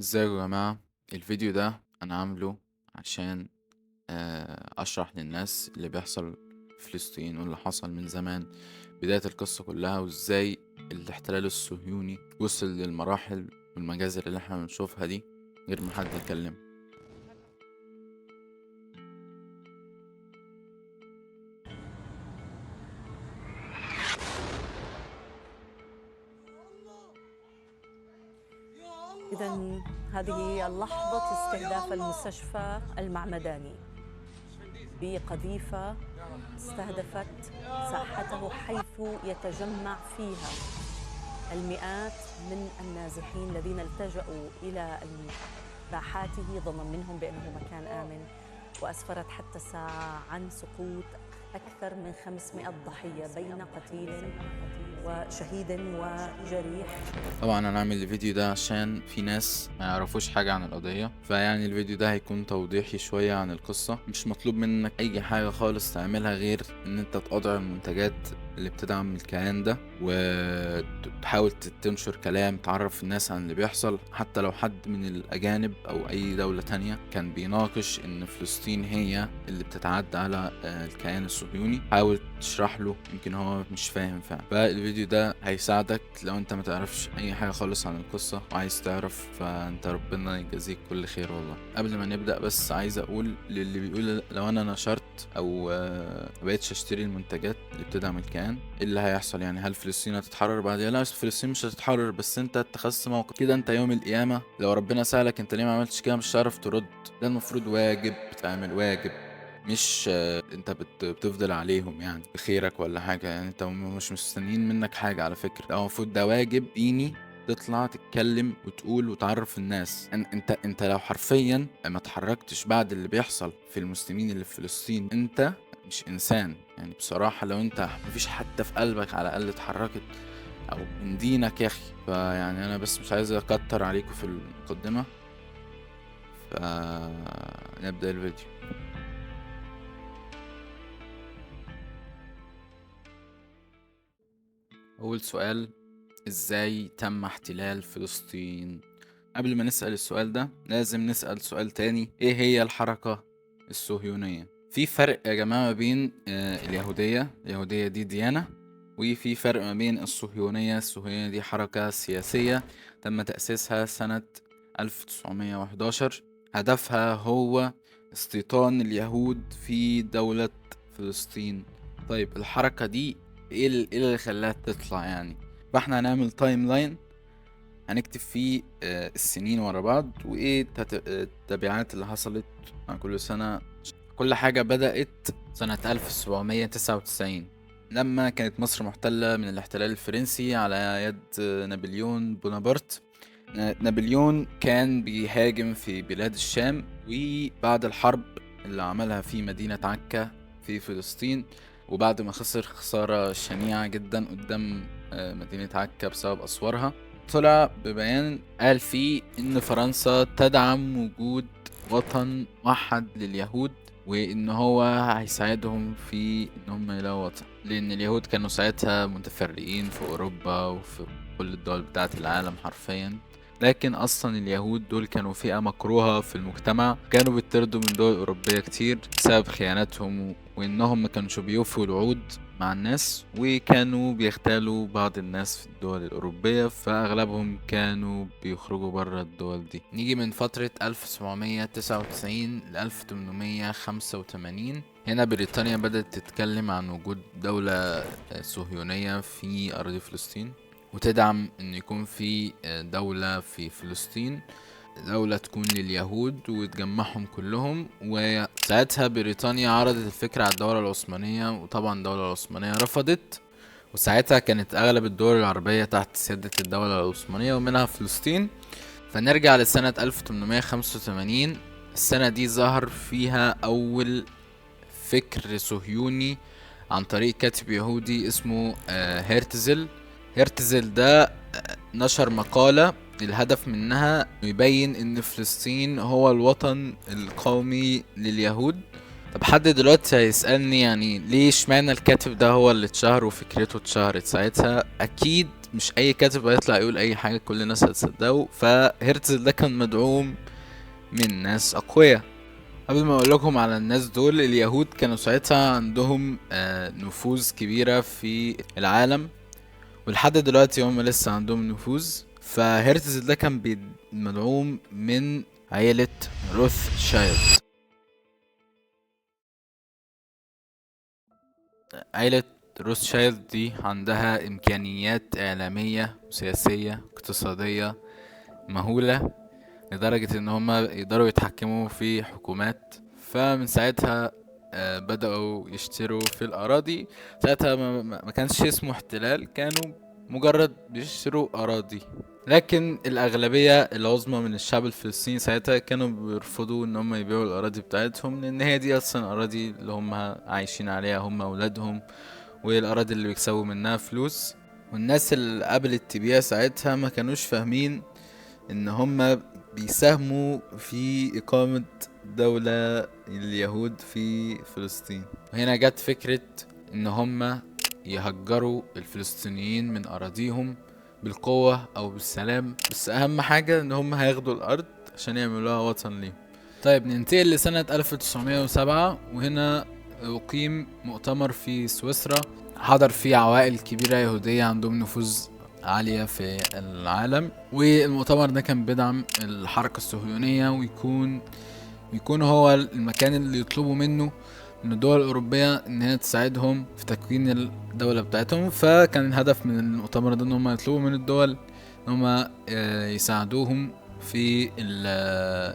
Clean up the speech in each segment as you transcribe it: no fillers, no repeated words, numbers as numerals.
ازيكم يا جماعة. الفيديو ده انا عامله عشان اشرح للناس اللي بيحصل في فلسطين واللي حصل من زمان، بداية القصة كلها وازاي الاحتلال الصهيوني وصل للمراحل والمجازر اللي احنا بنشوفها دي غير ما حد يتكلم. إذا هذه لحظة استهداف المستشفى المعمداني بقذيفة استهدفت ساحته حيث يتجمع فيها المئات من النازحين الذين التجأوا إلى باحاته ظنا منهم بأنه مكان آمن، وأسفرت حتى الساعة عن سقوط أكثر من 500 ضحية بين قتيل وشهيد وجريح. طبعا انا عامل الفيديو ده عشان في ناس ما يعرفوش حاجة عن القضية، فيعني الفيديو ده هيكون توضيحي شوية عن القصة. مش مطلوب منك اي حاجة خالص تعملها غير ان انت تقاطع المنتجات اللي بتدعم الكيان ده وتحاول تنشر كلام تعرف الناس عن اللي بيحصل، حتى لو حد من الاجانب او اي دولة تانية كان بيناقش ان فلسطين هي اللي بتتعدى على الكيان الصهيوني، حاول تشرح له، يمكن هو مش فاهم فعلا. فالفيديو ده هيساعدك لو انت ما تعرفش اي حاجة خالص عن القصة وعايز تعرف، فانت ربنا يجازيك كل خير والله. قبل ما نبدأ بس عايز اقول للي بيقول لو انا نشرت او مبقتش اشتري المنتجات اللي بتدعم الكيان ايه اللي هيحصل؟ يعني هل فلسطين هتتحرر بعدها؟ لا، فلسطين مش هتتحرر، بس انت اتخذت موقف كده. انت يوم القيامة لو ربنا سألك انت ليه ما عملتش كده مش هتعرف ترد. ده المفروض واجب تعمل، واجب، مش انت بتفضل عليهم يعني بخيرك ولا حاجة. يعني انت مش مستنيين منك حاجة على فكرة، ده المفروض ده واجب ديني تطلع تتكلم وتقول وتعرف الناس. انت لو حرفيا ما اتحركتش بعد اللي بيحصل في المسلمين اللي في فلسطين انت مش انسان. يعني بصراحة لو انت مفيش حتى في قلبك على الاقل اتحركت او من دينك يا اخي، فيعني انا بس مش عايز اكتر عليكم في المقدمة، فنبدأ الفيديو. اول سؤال، ازاي تم احتلال فلسطين؟ قبل ما نسأل السؤال ده لازم نسأل سؤال تاني، ايه هي الحركة الصهيونية؟ في فرق يا جماعة ما بين اليهودية دي ديانة، وفي فرق ما بين الصهيونية دي حركة سياسية تم تأسيسها سنة 1911. هدفها هو استيطان اليهود في دولة فلسطين. طيب الحركة دي إيه اللي خلاها تطلع يعني؟ فاحنا هنعمل تايم لاين، هنكتب فيه السنين ورا بعض وايه التبعات اللي حصلت مع كل سنة. كل حاجة بدأت سنة 1799 لما كانت مصر محتلة من الاحتلال الفرنسي على يد نابليون بونابرت. نابليون كان بيهاجم في بلاد الشام، وبعد الحرب اللي عملها في مدينة عكا في فلسطين، وبعد ما خسر خسارة شنيعة جدا قدام مدينة عكا بسبب أسوارها، طلع ببيان قال فيه إن فرنسا تدعم وجود وطن موحد لليهود، وإن هو هيساعدهم في إن هم يلاقوا وطن، لأن اليهود كانوا ساعتها متفرقين في أوروبا وفي كل الدول بتاعة العالم حرفيا. لكن اصلا اليهود دول كانوا فئة مكروهة في المجتمع، كانوا بيطردوا من دول اوروبية كتير بسبب خياناتهم وانهم ما كانوش بيوفوا الوعود مع الناس، وكانوا بيختالوا بعض الناس في الدول الاوروبية، فاغلبهم كانوا بيخرجوا برا الدول دي. نيجي من فترة 1799 ل 1885، هنا بريطانيا بدأت تتكلم عن وجود دولة صهيونية في أراضي فلسطين، وتدعم ان يكون في دولة في فلسطين، دولة تكون لليهود وتجمعهم كلهم. وساعتها بريطانيا عرضت الفكرة على الدولة العثمانية، وطبعا الدولة العثمانية رفضت، وساعتها كانت اغلب الدول العربية تحت سيادة الدولة العثمانية ومنها فلسطين. فنرجع لسنة 1885، السنة دي ظهر فيها اول فكر صهيوني عن طريق كاتب يهودي اسمه هيرتزل. هيرتزل ده نشر مقالة الهدف منها يبين ان فلسطين هو الوطن القومي لليهود. طب حد دلوقتي هيسألني يعني ليه اشمعنى الكاتب ده هو اللي اتشهر وفكرته اتشهرت ساعتها؟ اكيد مش اي كاتب هيطلع يقول اي حاجة كل الناس هتصدقه. فهرتزل ده كان مدعوم من ناس اقوياء. قبل ما اقول لكم على الناس دول، اليهود كانوا ساعتها عندهم نفوذ كبيرة في العالم، ولحد دلوقتي هم لسه عندهم نفوذ. فهرتزل ده كان مدعوم من عيلة روثشايلد. عيلة روثشايلد دي عندها إمكانيات إعلامية وسياسية اقتصادية مهولة، لدرجة إن هما يقدروا يتحكموا في حكومات. فمن ساعتها بدأوا يشتروا في الأراضي. ساعتها ما كانش اسمه احتلال، كانوا مجرد بيشتروا أراضي. لكن الأغلبية العظمى من الشعب الفلسطيني ساعتها كانوا بيرفضوا إن هم يبيعوا الأراضي بتاعتهم، لأن هي دي أصلا أراضي اللي هم عايشين عليها هم أولادهم، والأراضي اللي بيكسبوا منها فلوس. والناس اللي قبلت تبيع ساعتها ما كانوش فاهمين إن هم بيساهموا في إقامة دولة اليهود في فلسطين. وهنا جت فكرة إن هم يهجروا الفلسطينيين من أراضيهم بالقوة أو بالسلام، بس أهم حاجة إن هم هياخدوا الأرض عشان يعملوها وطن ليهم. طيب ننتقل لسنة 1907، وهنا أقيم مؤتمر في سويسرا حضر فيه عوائل كبيرة يهودية عندهم نفوذ عالية في العالم. والمؤتمر ده كان بيدعم الحركة الصهيونية، ويكون هو المكان اللي يطلبوا منه من الدول الأوروبية إن هي تساعدهم في تكوين الدولة بتاعتهم. فكان الهدف من المؤتمر ده إن هم يطلبوا من الدول إن هم يساعدوهم في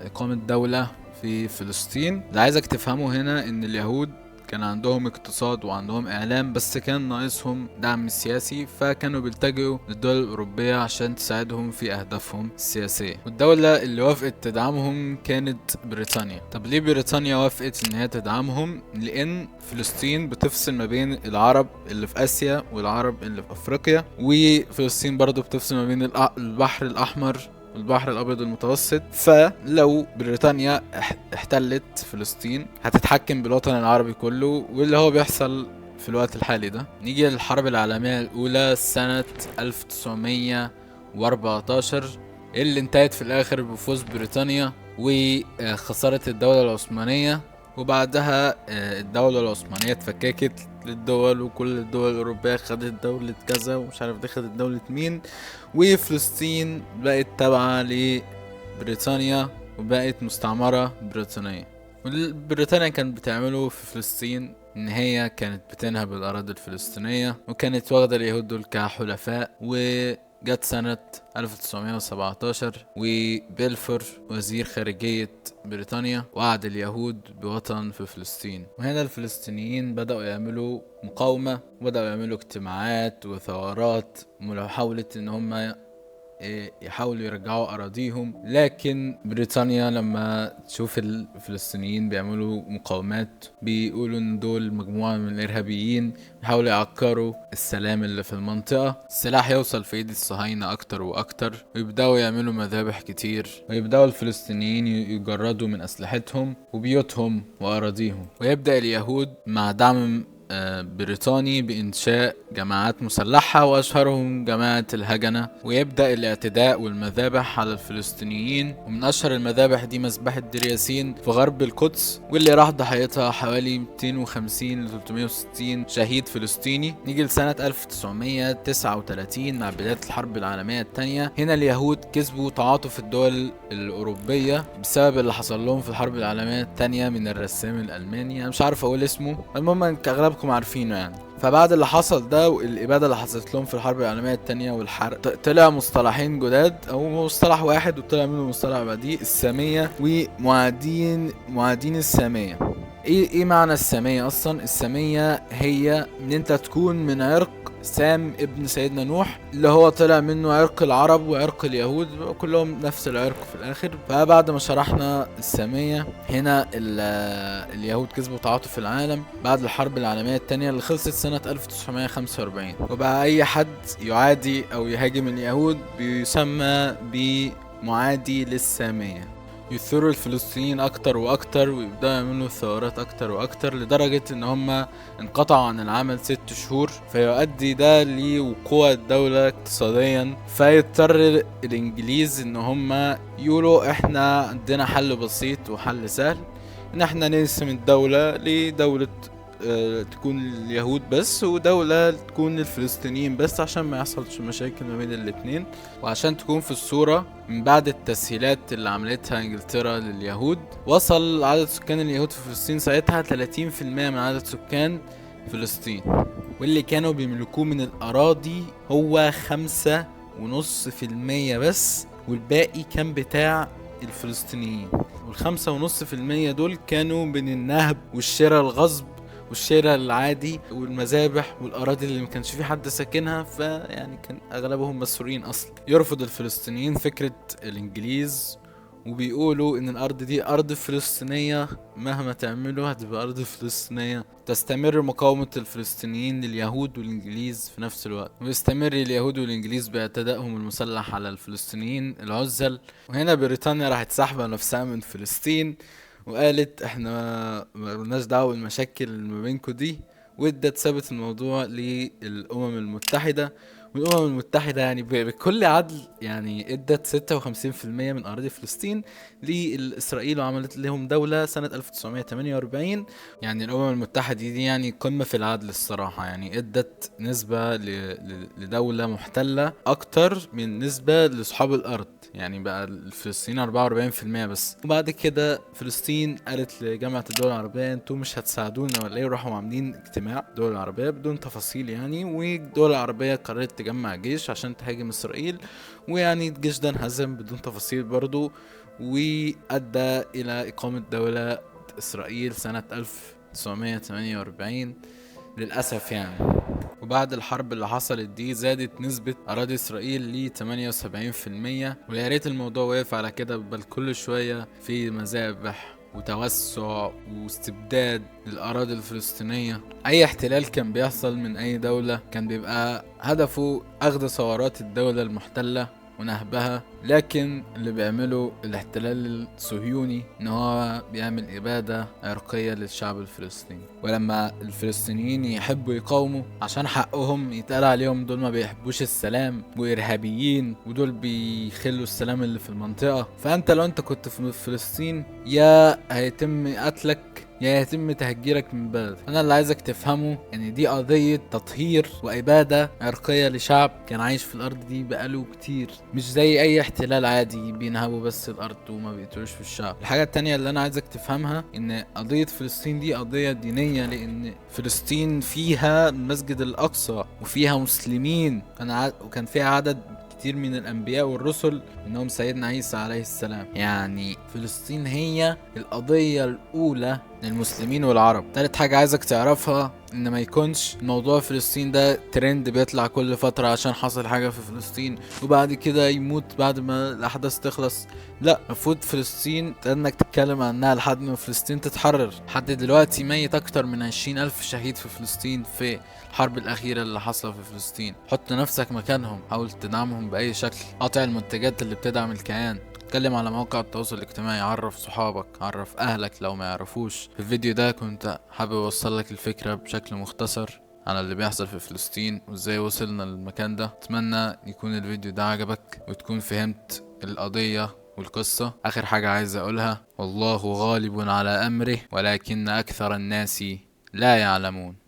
إقامة دولة في فلسطين. اللي عايزك تفهمه هنا إن اليهود كان عندهم اقتصاد وعندهم اعلام، بس كان ناقصهم دعم سياسي، فكانوا بيلتجئوا للدول الاوروبيه عشان تساعدهم في اهدافهم السياسيه. والدوله اللي وافقت تدعمهم كانت بريطانيا. طب ليه بريطانيا وافقت ان هي تدعمهم؟ لان فلسطين بتفصل ما بين العرب اللي في اسيا والعرب اللي في افريقيا، وفلسطين برضو بتفصل ما بين البحر الاحمر البحر الابيض المتوسط. فلو بريطانيا احتلت فلسطين هتتحكم بالوطن العربي كله، واللي هو بيحصل في الوقت الحالي ده. نيجي للحرب العالمية الاولى سنة 1914 اللي انتهت في الاخر بفوز بريطانيا وخسارة الدولة العثمانية. وبعدها الدولة العثمانية اتفككت للدول، وكل الدول الأوروبية خدت دولة كذا ومش عارف دي خدت دولة مين، وفلسطين بقت تابعة لبريطانيا وبقت مستعمرة بريطانية. بريطانيا كانت بتعمله في فلسطين ان هي كانت بتنهب الأراضي الفلسطينية، وكانت واخدة اليهود دول كحلفاء. وجت سنة 1917 وبيلفور وزير خارجية بريطانيا وعد اليهود بوطن في فلسطين. وهنا الفلسطينيين بدأوا يعملوا مقاومة، وبدأوا يعملوا اجتماعات وثورات محاولة ان هم يحاولوا يرجعوا أراضيهم. لكن بريطانيا لما تشوف الفلسطينيين بيعملوا مقاومات بيقولوا ان دول مجموعة من الإرهابيين بيحاولوا يعكروا السلام اللي في المنطقة. السلاح يوصل في ايد الصهاينة أكتر وأكتر، ويبدأوا يعملوا مذابح كتير، ويبدأوا الفلسطينيين يجردوا من أسلحتهم وبيوتهم وأراضيهم. ويبدأ اليهود مع دعم بريطاني بإنشاء جماعات مسلحة، وأشهرهم جماعة الهجنة. ويبدأ الاعتداء والمذابح على الفلسطينيين، ومن أشهر المذابح دي مذبحة دير ياسين في غرب القدس، واللي راح ضحيتها حوالي 250 ل 360 شهيد فلسطيني. نيجي لسنة 1939 مع بداية الحرب العالمية الثانية. هنا اليهود كسبوا تعاطف الدول الأوروبية بسبب اللي حصل لهم في الحرب العالمية الثانية من الرسام الألماني، أنا مش عارف أقول اسمه، المهم إنك أغلبكم عارفينه يعني. فبعد اللي حصل ده والإبادة اللي حصلت لهم في الحرب العالمية الثانية والحرق، طلع مصطلحين جداد أو مصطلح واحد وطلع منه مصطلح بعديه: السامية ومعادين السامية. ايه معنى السامية اصلا؟ السامية هي ان انت تكون من عرق سام ابن سيدنا نوح، اللي هو طلع منه عرق العرب وعرق اليهود كلهم نفس العرق في الاخر. فبعد ما شرحنا السامية، هنا اليهود كسبوا تعاطف العالم بعد الحرب العالمية الثانية اللي خلصت سنة 1945. وبقى اي حد يعادي او يهاجم اليهود بيسمى بمعادي للسامية. يثوروا الفلسطينيين اكتر واكتر، ويبدأوا يعملوا ثورات اكتر واكتر، لدرجة ان هم انقطعوا عن العمل 6 شهور، فيؤدي ده لوقوع الدولة اقتصاديا. فيضطر الانجليز ان هم يقولوا احنا عندنا حل بسيط وحل سهل، ان احنا نقسم الدولة لدولة تكون اليهود بس، ودولة تكون الفلسطينيين بس، عشان ما يحصلش مشاكل ما بين الاتنين. وعشان تكون في الصورة، من بعد التسهيلات اللي عملتها انجلترا لليهود، وصل عدد سكان اليهود في فلسطين ساعتها 30% من عدد سكان فلسطين، واللي كانوا بيملكوه من الأراضي هو 5.5% بس، والباقي كان بتاع الفلسطينيين. وال5.5% دول كانوا من النهب والشراء الغصب والشراء العادي والمذابح والأراضي اللي ما كانش في حد ساكنها، فيعني كان أغلبهم مسؤولين أصلا. يرفض الفلسطينيين فكرة الإنجليز، وبيقولوا ان الارض دي ارض فلسطينية، مهما تعملوا هتبقى ارض فلسطينية. تستمر مقاومة الفلسطينيين لليهود والانجليز في نفس الوقت، ويستمر اليهود والانجليز باعتدائهم المسلح على الفلسطينيين العزل. وهنا بريطانيا راحت ساحبة نفسها من فلسطين، وقالت احنا ملناش دعوة بالمشاكل اللي ما بينكم دي، وادت سابت الموضوع للأمم المتحدة. والأمم المتحدة يعني بكل عدل يعني ادت 56% من أراضي فلسطين لإسرائيل، وعملت لهم دولة سنة 1948. يعني الأمم المتحدة دي يعني قمة في العدل الصراحة، يعني ادت نسبة لدولة محتلة أكتر من نسبة لأصحاب الأرض. يعني بقى الفلسطينيين 44% بس. وبعد كده فلسطين قالت لجامعة الدول العربية انتوا مش هتساعدونا ولا ايه؟ راحوا عاملين اجتماع الدول العربية بدون تفاصيل يعني، والدول العربية قررت تجمع جيش عشان تهاجم اسرائيل، ويعني الجيش ده انهزم بدون تفاصيل برضو، وأدى إلى إقامة دولة إسرائيل سنة 1948 للأسف يعني. وبعد الحرب اللي حصلت دي زادت نسبة أراضي إسرائيل ل 78%، ويا ريت الموضوع وقف على كده، بل كل شوية في مذابح وتوسع واستبداد للأراضي الفلسطينية. أي احتلال كان بيحصل من أي دولة كان بيبقى هدفه أخذ ثورات الدولة المحتلة ونهبها، لكن اللي بيعمله الاحتلال الصهيوني ان هو بيعمل ابادة عرقية للشعب الفلسطيني. ولما الفلسطينيين يحبوا يقاوموا عشان حقهم، يتقال عليهم دول ما بيحبوش السلام وارهابيين، ودول بيخلوا السلام اللي في المنطقة. فانت لو انت كنت في فلسطين، يا هيتم قتلك يا يتم تهجيرك من بلد. انا اللي عايزك تفهمه ان دي قضية تطهير وابادة عرقية لشعب كان عايش في الارض دي بقاله كتير، مش زي اي احتلال عادي بينهبوا بس الارض وما بيقتلوش في الشعب. الحاجة التانية اللي انا عايزك تفهمها ان قضية فلسطين دي قضية دينية، لان فلسطين فيها المسجد الاقصى وفيها مسلمين، وكان فيها عدد كتير من الانبياء والرسل، منهم سيدنا عيسى عليه السلام. يعني فلسطين هي القضية الاولى للمسلمين والعرب. تالت حاجة عايزك تعرفها ان ما يكونش موضوع فلسطين ده ترند بيطلع كل فترة عشان حصل حاجة في فلسطين وبعد كده يموت بعد ما الاحداث تخلص. لا، المفروض فلسطين انك تتكلم عنها لحد ما فلسطين تتحرر. لحد دلوقتي ميت اكتر من 20,000 شهيد في فلسطين في الحرب الأخيرة اللي حصلت في فلسطين. حط نفسك مكانهم، حاول تدعمهم بأي شكل، قاطع المنتجات اللي بتدعم الكيان، اتكلم على مواقع التواصل الاجتماعي، عرف صحابك، عرف أهلك لو ما يعرفوش. في الفيديو ده كنت حابب أوصل لك الفكرة بشكل مختصر على اللي بيحصل في فلسطين وازاي وصلنا للمكان ده. اتمنى يكون الفيديو ده عجبك وتكون فهمت القضية والقصة. آخر حاجة عايز أقولها، والله غالب على أمره ولكن أكثر الناس لا يعلمون.